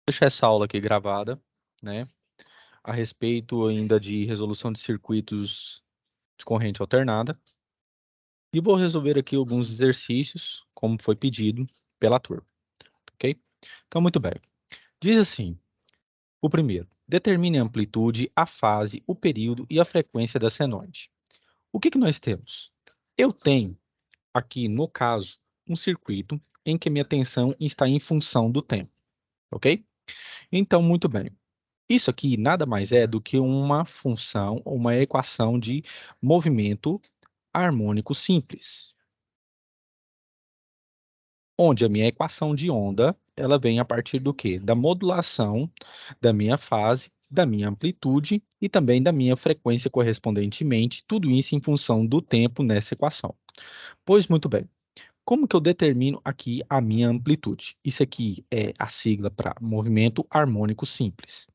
Deixar essa aula aqui gravada, né? A respeito ainda de resolução de circuitos de corrente alternada. E vou resolver aqui alguns exercícios, como foi pedido pela turma, ok? Então, muito bem. Diz assim, o primeiro, determine a amplitude, a fase, o período e a frequência da senoide. O que nós temos? Eu tenho aqui, no caso, um circuito em que minha tensão está em função do tempo, ok? Então, muito bem. Isso aqui nada mais é do que uma função, uma equação de movimento harmônico simples, onde a minha equação de onda, ela vem a partir do quê? Da modulação da minha fase, da minha amplitude e também da minha frequência correspondentemente, tudo isso em função do tempo nessa equação. Pois muito bem. Como que eu determino aqui a minha amplitude? Isso aqui é a sigla para movimento harmônico simples.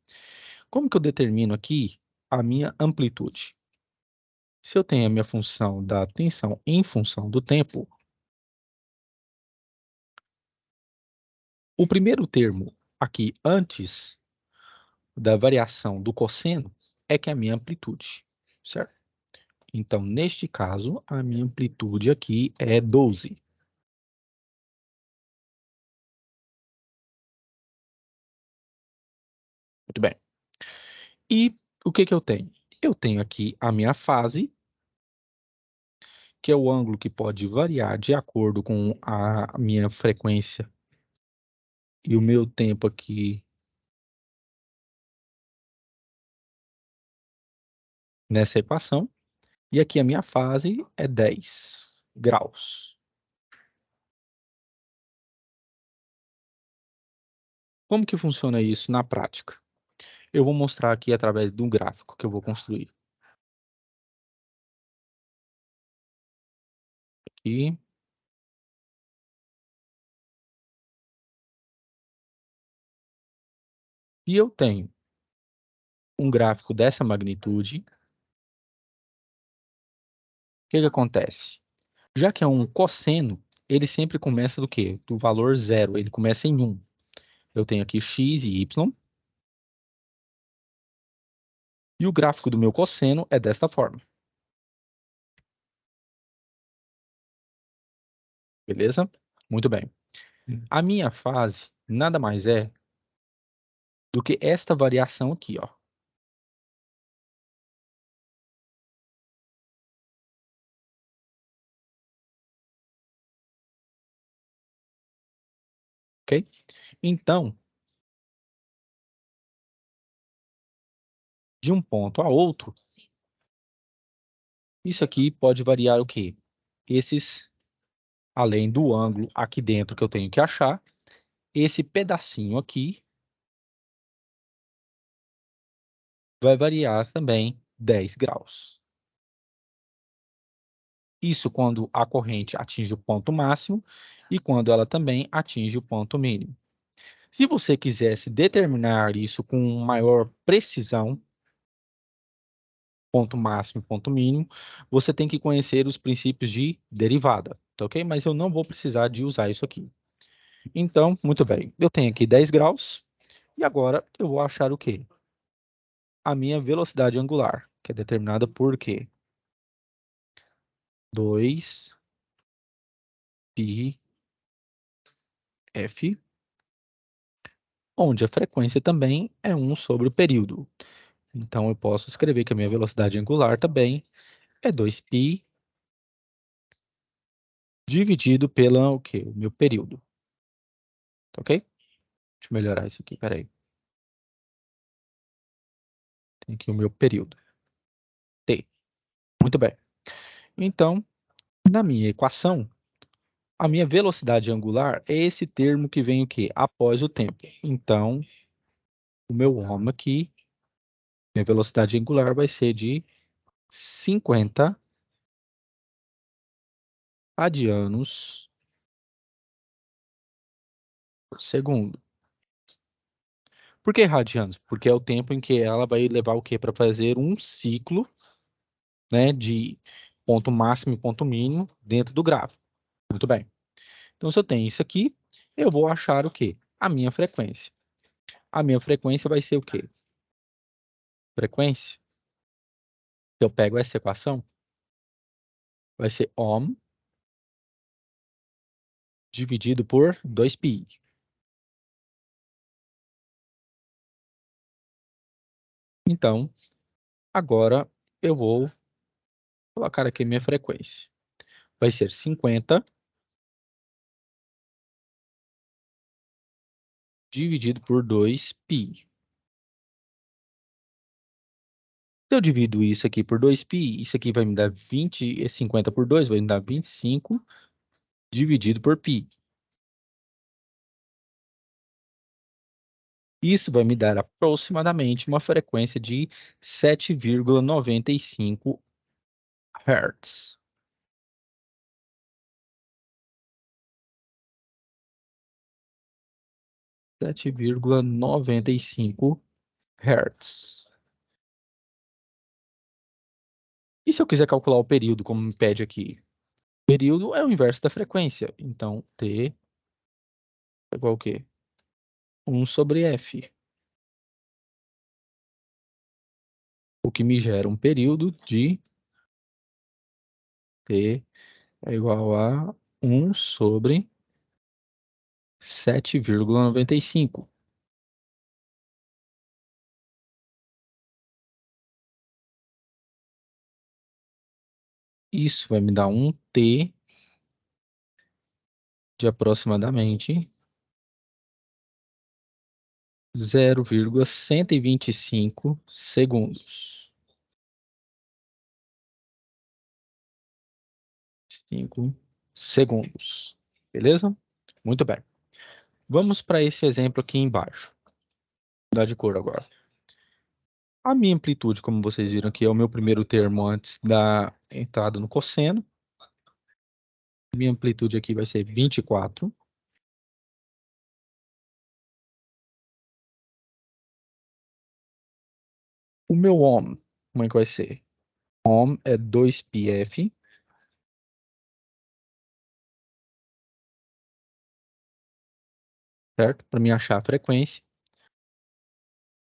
Como que eu determino aqui a minha amplitude? Se eu tenho a minha função da tensão em função do tempo, o primeiro termo aqui antes da variação do cosseno é que é a minha amplitude, certo? Então, neste caso, a minha amplitude aqui é 12. Muito bem. E o que eu tenho? Eu tenho aqui a minha fase, que é o ângulo que pode variar de acordo com a minha frequência e o meu tempo aqui nessa equação. E aqui a minha fase é 10 graus. Como que funciona isso na prática? Eu vou mostrar aqui através de um gráfico que eu vou construir. Aqui. E eu tenho um gráfico dessa magnitude. O que acontece? Já que é um cosseno, ele sempre começa do quê? Do valor zero, ele começa em 1. Eu tenho aqui x e y. E o gráfico do meu cosseno é desta forma. Beleza? Muito bem. A minha fase nada mais é do que esta variação aqui, ó. Ok? Então, de um ponto a outro, isso aqui pode variar o quê? Esses, além do ângulo aqui dentro que eu tenho que achar, esse pedacinho aqui vai variar também 10 graus. Isso quando a corrente atinge o ponto máximo e quando ela também atinge o ponto mínimo. Se você quisesse determinar isso com maior precisão, ponto máximo e ponto mínimo, você tem que conhecer os princípios de derivada, tá ok? Mas eu não vou precisar de usar isso aqui. Então, muito bem, eu tenho aqui 10 graus e agora eu vou achar o quê? A minha velocidade angular, que é determinada por quê? 2 π f, onde a frequência também é 1 sobre o período. Então, eu posso escrever que a minha velocidade angular também é 2π dividido pela o quê? O meu período. Tá ok? Deixa eu melhorar isso aqui, peraí. Tem aqui o meu período. T. Muito bem. Então, na minha equação, a minha velocidade angular é esse termo que vem o quê? Após o tempo. Então, o meu ômega aqui, minha velocidade angular vai ser de 50 radianos por segundo. Por que radianos? Porque é o tempo em que ela vai levar o quê? Para fazer um ciclo, né, de ponto máximo e ponto mínimo dentro do gráfico. Muito bem. Então, se eu tenho isso aqui, eu vou achar o quê? A minha frequência. a minha frequência vai ser o quê? Frequência, se eu pego essa equação, vai ser ohm dividido por 2π. Então, agora eu vou colocar aqui minha frequência. Vai ser 50 dividido por 2π. Se eu divido isso aqui por 2π, isso aqui vai me dar 20, e 50 por 2 vai me dar 25 dividido por π. Isso vai me dar aproximadamente uma frequência de 7,95 Hz. 7,95 Hz. E se eu quiser calcular o período, como me pede aqui? O período é o inverso da frequência. Então, T é igual ao quê? 1 sobre F. O que me gera um período de T é igual a 1 sobre 7,95. Isso vai me dar um T de aproximadamente 0,125 segundos. 5 segundos. Beleza? Muito bem. Vamos para esse exemplo aqui embaixo. Vou mudar de cor agora. A minha amplitude, como vocês viram aqui, é o meu primeiro termo antes da entrada no cosseno. Minha amplitude aqui vai ser 24. O meu ohm, como é que vai ser? Ohm é 2πf. Certo? Para mim achar a frequência.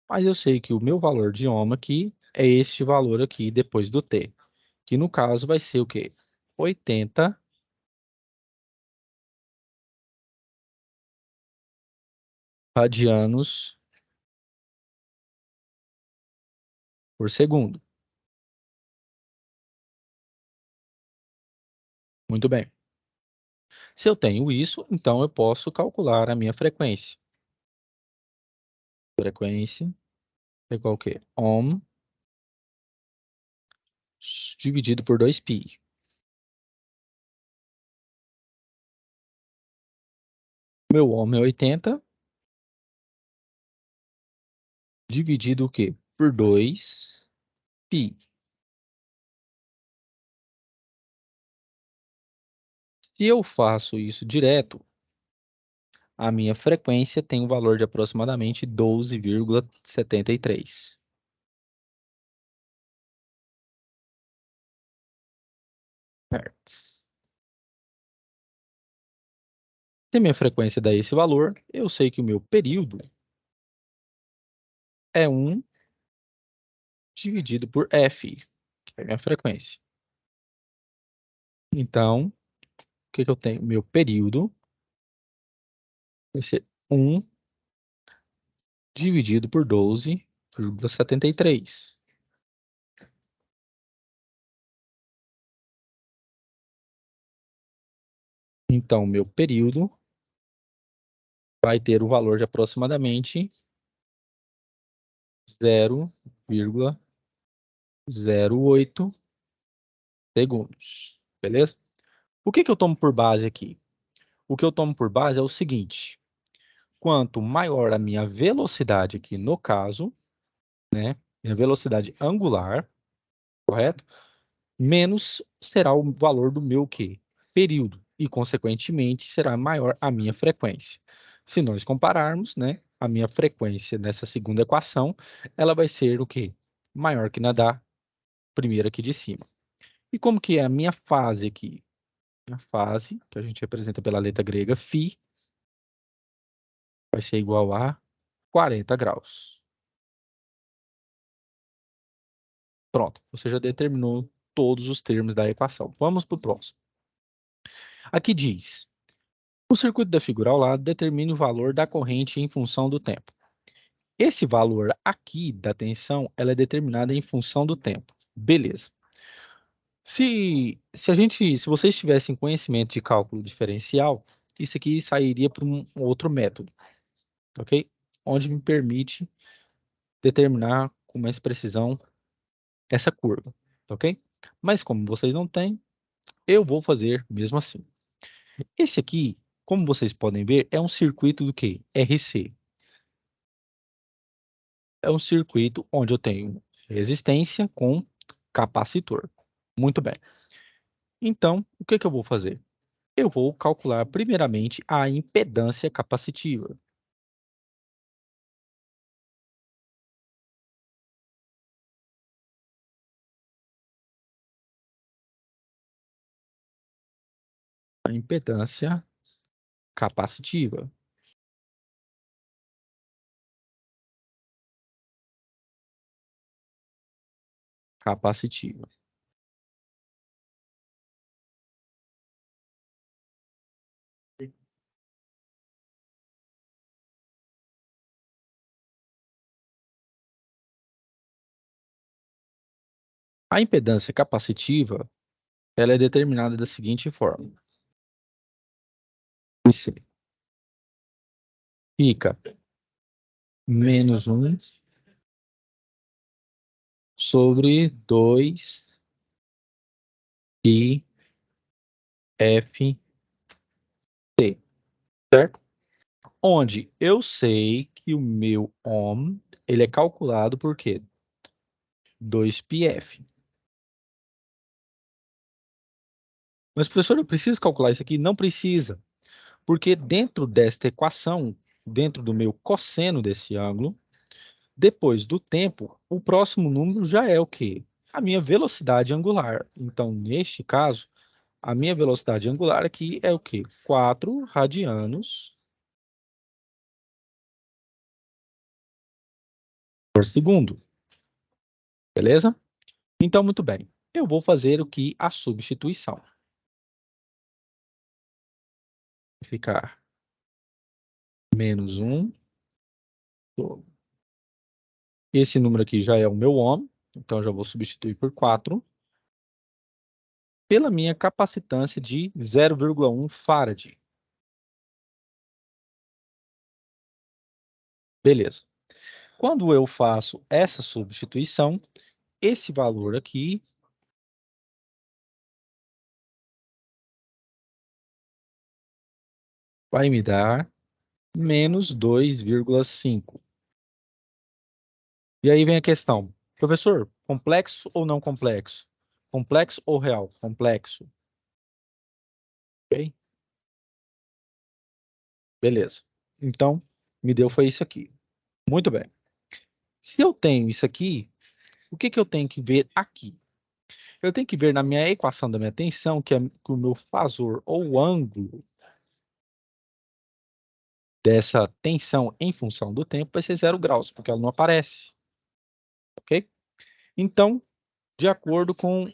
Mas eu sei que o meu valor de ohm aqui é este valor aqui depois do T. Que no caso vai ser o quê? 80 radianos por segundo. Muito bem. Se eu tenho isso, então eu posso calcular a minha frequência. Frequência é igual ao quê? Ohm dividido por 2π. Meu ohm é 80 dividido o quê? Por 2π. Se eu faço isso direto, a minha frequência tem um valor de aproximadamente 12,73 Hz. Se a minha frequência dá esse valor, eu sei que o meu período é 1 dividido por f, que é a minha frequência. Então, o que eu tenho? Meu período vai ser 1 dividido por 12,73. Então, meu período vai ter o valor de aproximadamente 0,08 segundos. Beleza? O que eu tomo por base aqui? O que eu tomo por base é o seguinte: quanto maior a minha velocidade aqui no caso, né, minha velocidade angular, correto? Menos será o valor do meu quê? Período. E, consequentemente, será maior a minha frequência. Se nós compararmos, né, a minha frequência nessa segunda equação, ela vai ser o quê? Maior que na da primeira aqui de cima. E como que é a minha fase aqui? A fase, que a gente representa pela letra grega, φ, vai ser igual a 40 graus. Pronto, você já determinou todos os termos da equação. Vamos para o próximo. Aqui diz, o circuito da figura ao lado determina o valor da corrente em função do tempo. Esse valor aqui da tensão, ela é determinada em função do tempo. Beleza. Se vocês tivessem conhecimento de cálculo diferencial, isso aqui sairia para um outro método, ok? Onde me permite determinar com mais precisão essa curva, ok? Mas como vocês não têm, eu vou fazer mesmo assim. Esse aqui, como vocês podem ver, é um circuito do quê? RC. É um circuito onde eu tenho resistência com capacitor. Muito bem. Então, o que que eu vou fazer? Eu vou calcular primeiramente a impedância capacitiva. A impedância capacitiva. Capacitiva. A impedância capacitiva, ela é determinada da seguinte forma. IC fica menos 1 sobre 2 pi f t, certo? Onde eu sei que o meu ohm, ele é calculado por quê? 2πf. Mas, professor, eu preciso calcular isso aqui? Não precisa, porque dentro desta equação, dentro do meu cosseno desse ângulo, depois do tempo, o próximo número já é o quê? A minha velocidade angular. Então, neste caso, a minha velocidade angular aqui é o quê? 4 radianos por segundo. Beleza? Então, muito bem. Eu vou fazer o que? A substituição. Vai ficar menos 1. Esse número aqui já é o meu ohm, então eu já vou substituir por 4. Pela minha capacitância de 0,1 farad. Beleza. Quando eu faço essa substituição, esse valor aqui vai me dar menos 2,5. E aí vem a questão, professor, complexo ou não complexo? Complexo ou real? Complexo. Ok? Beleza. Então, me deu foi isso aqui. Muito bem. Se eu tenho isso aqui, o que que eu tenho que ver aqui? Eu tenho que ver na minha equação da minha tensão que o meu fasor ou o ângulo dessa tensão em função do tempo vai ser 0 graus, porque ela não aparece. Ok? Então, de acordo com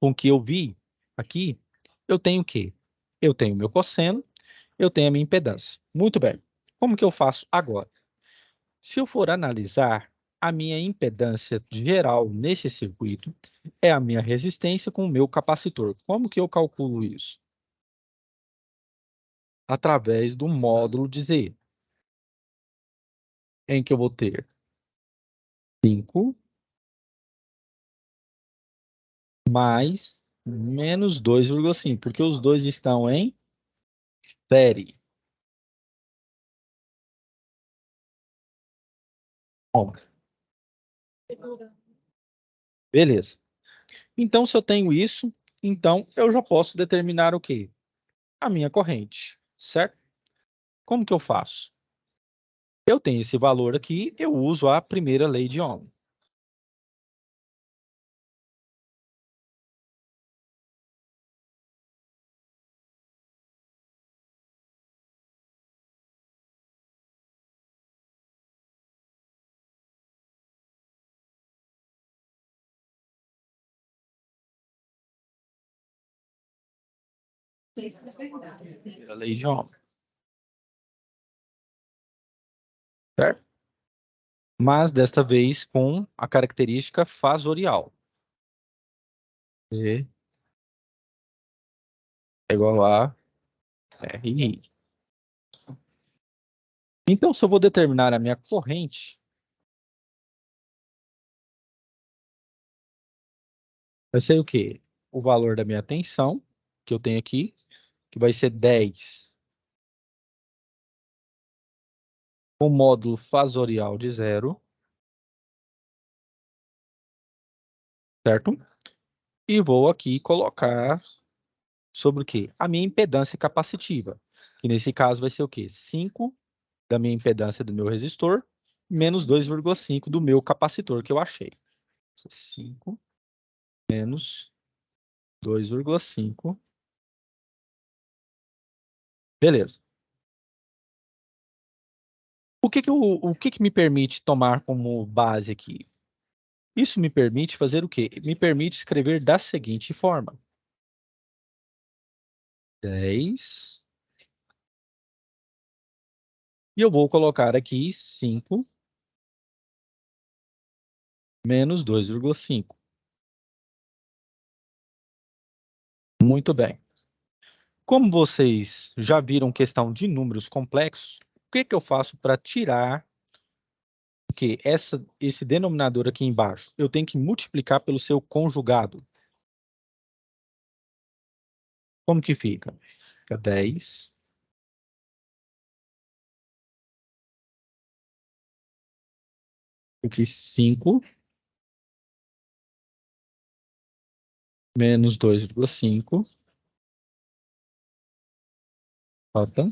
o que eu vi aqui, eu tenho o quê? Eu tenho o meu cosseno, eu tenho a minha impedância. Muito bem. Como que eu faço agora? Se eu for analisar a minha impedância geral nesse circuito, é a minha resistência com o meu capacitor. Como que eu calculo isso? Através do módulo de Z, em que eu vou ter 5 mais menos 2,5, porque os dois estão em série. Bom, beleza. Então, se eu tenho isso, então eu já posso determinar o quê? A minha corrente, certo? Como que eu faço? Eu tenho esse valor aqui, eu uso a primeira lei de Ohm. Primeira lei de Ohm. Certo? Mas desta vez com a característica fasorial. E é igual a RI. Então, se eu vou determinar a minha corrente, vai ser o quê? O valor da minha tensão, que eu tenho aqui, que vai ser 10 com módulo fasorial de 0, certo? E vou aqui colocar sobre o quê? A minha impedância capacitiva, que nesse caso vai ser o quê? 5 da minha impedância do meu resistor, menos 2,5 do meu capacitor que eu achei. 5 menos 2,5. Beleza. O que que me permite tomar como base aqui? Isso me permite fazer o quê? Me permite escrever da seguinte forma. 10. E eu vou colocar aqui 5 menos 2,5. Muito bem. Como vocês já viram questão de números complexos, o que que eu faço para tirar esse denominador aqui embaixo? Eu tenho que multiplicar pelo seu conjugado. Como que fica? Fica 10 aqui 5 menos 2,5, falta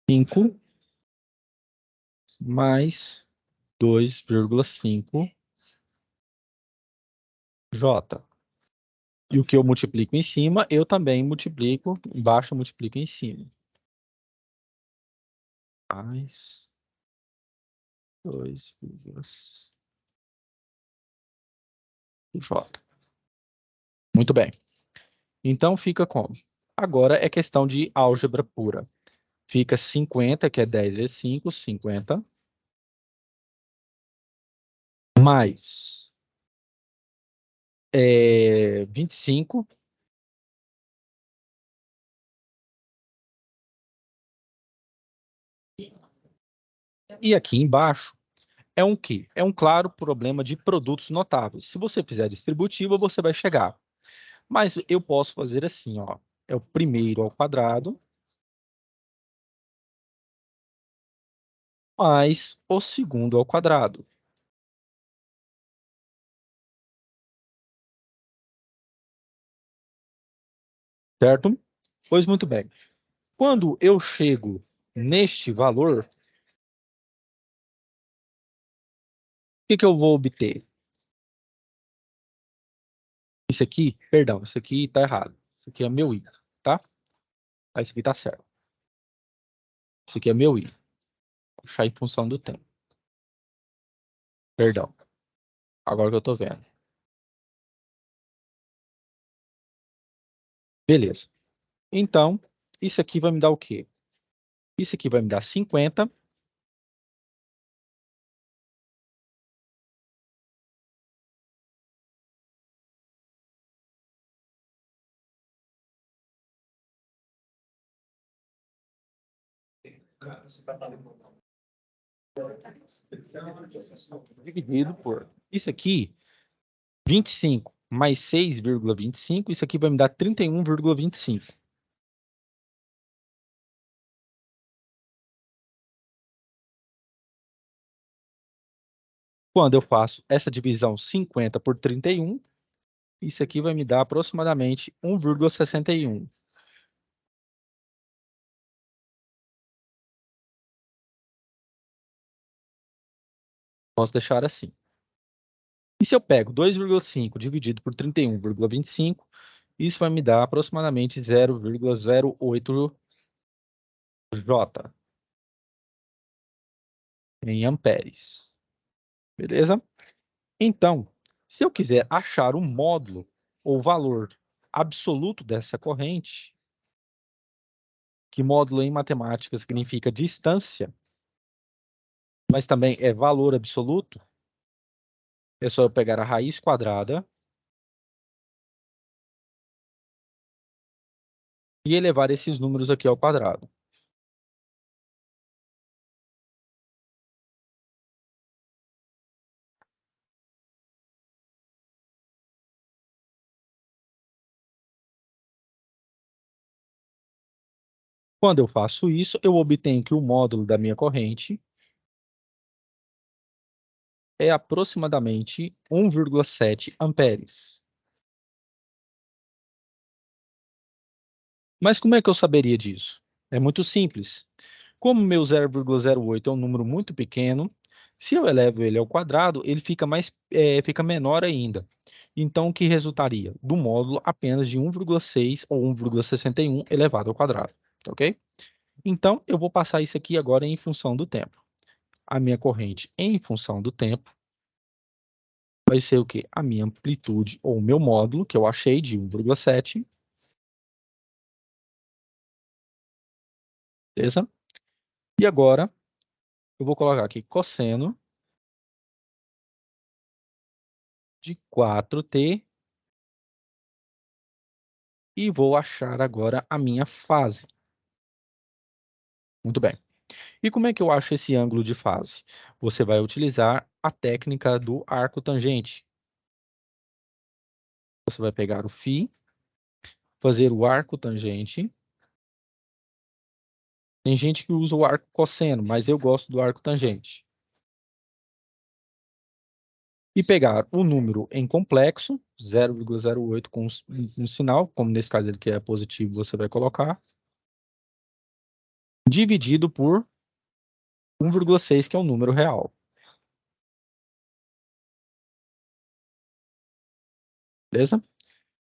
5 mais 2,5 J. E o que eu multiplico em cima, eu também multiplico, embaixo eu multiplico em cima. Mais 2,5 J. Muito bem. Então fica como? Agora é questão de álgebra pura. Fica 50, que é 10 vezes 5, 50, mais 25. E aqui embaixo é um quê? É um claro problema de produtos notáveis. Se você fizer distributiva, você vai chegar. Mas eu posso fazer assim, ó. É o primeiro ao quadrado mais o segundo ao quadrado. Certo? Pois muito bem. Quando eu chego neste valor, o que que eu vou obter? Isso aqui, perdão, isso aqui está errado. Isso aqui é meu I, tá? Ah, isso aqui está certo. Isso aqui é meu I. Vou deixar em função do tempo. Perdão. Agora que eu estou vendo. Beleza. Então, isso aqui vai me dar o quê? Isso aqui vai me dar 50. Dividido por isso aqui, 25 mais 6,25. Isso aqui vai me dar 31,25. Quando eu faço essa divisão 50 por 31, isso aqui vai me dar aproximadamente 1,61. Posso deixar assim. E se eu pego 2,5 dividido por 31,25, isso vai me dar aproximadamente 0,08 J em amperes. Beleza? Então, se eu quiser achar um módulo ou valor absoluto dessa corrente, que módulo em matemática significa distância, mas também é valor absoluto, é só eu pegar a raiz quadrada e elevar esses números aqui ao quadrado. Quando eu faço isso, eu obtenho que o módulo da minha corrente é aproximadamente 1,7 amperes. Mas como é que eu saberia disso? É muito simples. Como meu 0,08 é um número muito pequeno, se eu elevo ele ao quadrado, ele fica menor ainda. Então, o que resultaria? Do módulo apenas de 1,6 ou 1,61 elevado ao quadrado. Tá ok? Então, eu vou passar isso aqui agora em função do tempo. A minha corrente em função do tempo vai ser o quê? A minha amplitude, ou o meu módulo, que eu achei de 1,7, beleza? E agora, eu vou colocar aqui cosseno de 4t e vou achar agora a minha fase. Muito bem. E como é que eu acho esse ângulo de fase? Você vai utilizar a técnica do arco tangente. Você vai pegar o φ, fazer o arco tangente. Tem gente que usa o arco cosseno, mas eu gosto do arco tangente. E pegar o número em complexo, 0,08 com um sinal, como nesse caso ele que é positivo, você vai colocar, dividido por 1,6, que é o número real. Beleza?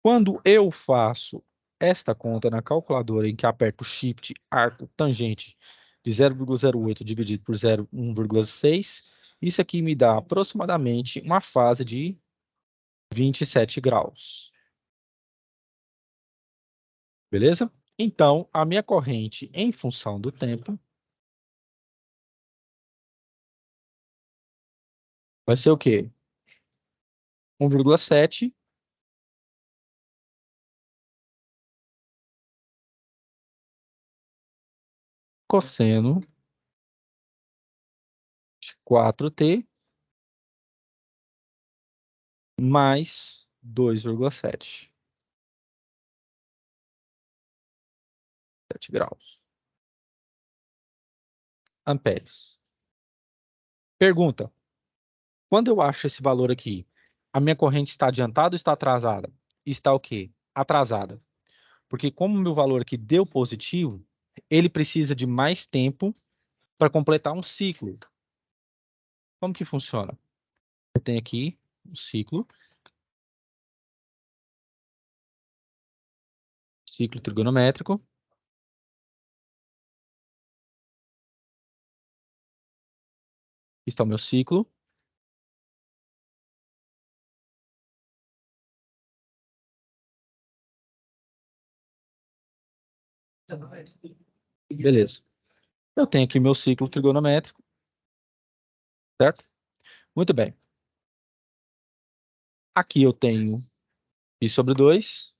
Quando eu faço esta conta na calculadora em que aperto Shift, arco tangente de 0,08 dividido por 1,6, isso aqui me dá aproximadamente uma fase de 27 graus. Beleza? Então, a minha corrente em função do tempo vai ser o quê? 1,7 cosseno de 4t mais 2,7 graus. Amperes. Pergunta: quando eu acho esse valor aqui, a minha corrente está adiantada ou está atrasada? Está o quê? Atrasada. Porque como o meu valor aqui deu positivo, ele precisa de mais tempo para completar um ciclo. Como que funciona? Eu tenho aqui um ciclo trigonométrico. Aqui está o meu ciclo. Beleza. Eu tenho aqui meu ciclo trigonométrico, certo? Muito bem. Aqui eu tenho π sobre 2.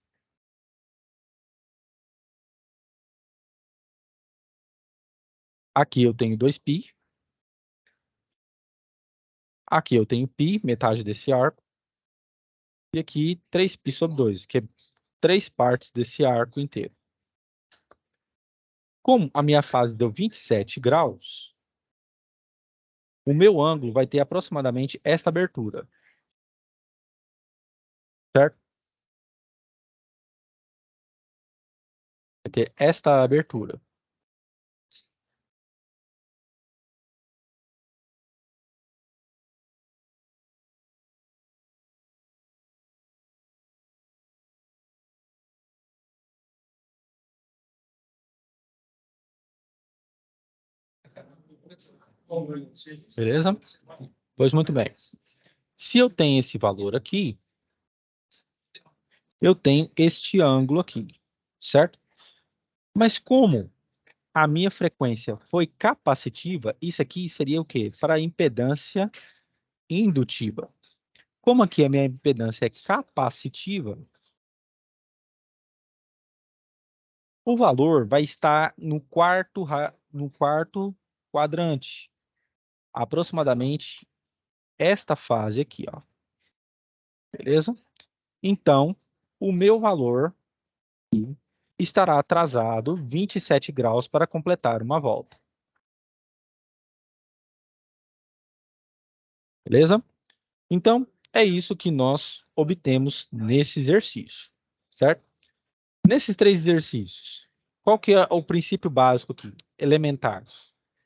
Aqui eu tenho 2π. Aqui eu tenho π, metade desse arco. E aqui 3π sobre 2, que é 3 partes desse arco inteiro. Como a minha fase deu 27 graus, o meu ângulo vai ter aproximadamente esta abertura. Certo? Vai ter esta abertura. Beleza? Pois muito bem. Se eu tenho esse valor aqui, eu tenho este ângulo aqui, certo? Mas como a minha frequência foi capacitiva, isso aqui seria o quê? Para impedância indutiva. Como aqui a minha impedância é capacitiva, o valor vai estar no quarto quadrante, aproximadamente esta fase aqui, ó. Beleza? Então, o meu valor estará atrasado 27 graus para completar uma volta. Beleza? Então, é isso que nós obtemos nesse exercício, certo? Nesses três exercícios, qual que é o princípio básico aqui? Elementar.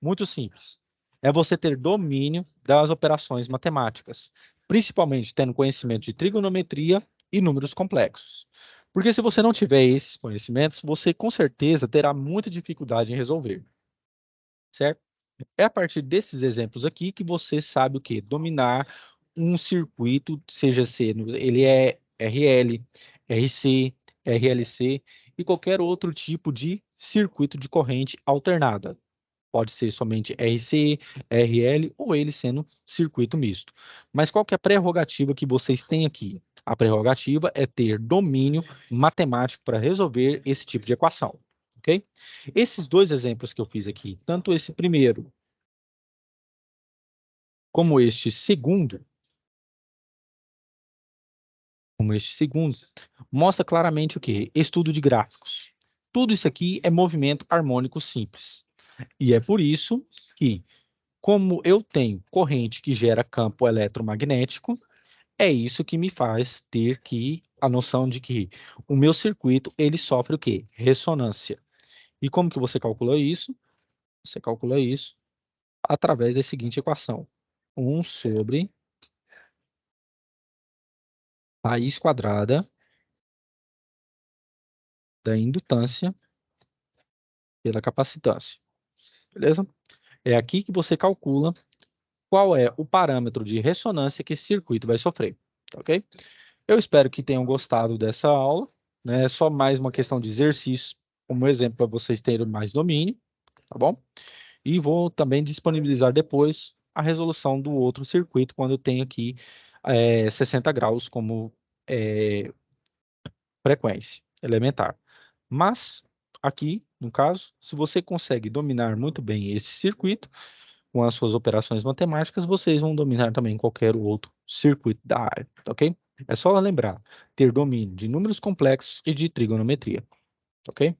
Muito simples. É você ter domínio das operações matemáticas, principalmente tendo conhecimento de trigonometria e números complexos. Porque se você não tiver esses conhecimentos, você com certeza terá muita dificuldade em resolver, certo? É a partir desses exemplos aqui que você sabe o quê? Dominar um circuito, seja sendo ele é RL, RC, RLC e qualquer outro tipo de circuito de corrente alternada. Pode ser somente RC, RL ou ele sendo circuito misto. Mas qual que é a prerrogativa que vocês têm aqui? A prerrogativa é ter domínio matemático para resolver esse tipo de equação, ok? Esses dois exemplos que eu fiz aqui, tanto esse primeiro como este segundo, como este segundo, mostra claramente o quê? Estudo de gráficos. Tudo isso aqui é movimento harmônico simples. E é por isso que, como eu tenho corrente que gera campo eletromagnético, é isso que me faz ter a noção de que o meu circuito, ele sofre o quê? Ressonância. E como que você calcula isso? Você calcula isso através da seguinte equação. 1 sobre raiz quadrada da indutância pela capacitância, beleza? É aqui que você calcula qual é o parâmetro de ressonância que esse circuito vai sofrer, tá ok? Eu espero que tenham gostado dessa aula, né? É só mais uma questão de exercícios, como exemplo, para vocês terem mais domínio, tá bom? E vou também disponibilizar depois a resolução do outro circuito, quando eu tenho aqui 60 graus como é, frequência elementar. Mas, aqui, no caso, se você consegue dominar muito bem esse circuito, com as suas operações matemáticas, vocês vão dominar também qualquer outro circuito da área, tá ok? É só lembrar, ter domínio de números complexos e de trigonometria, tá ok?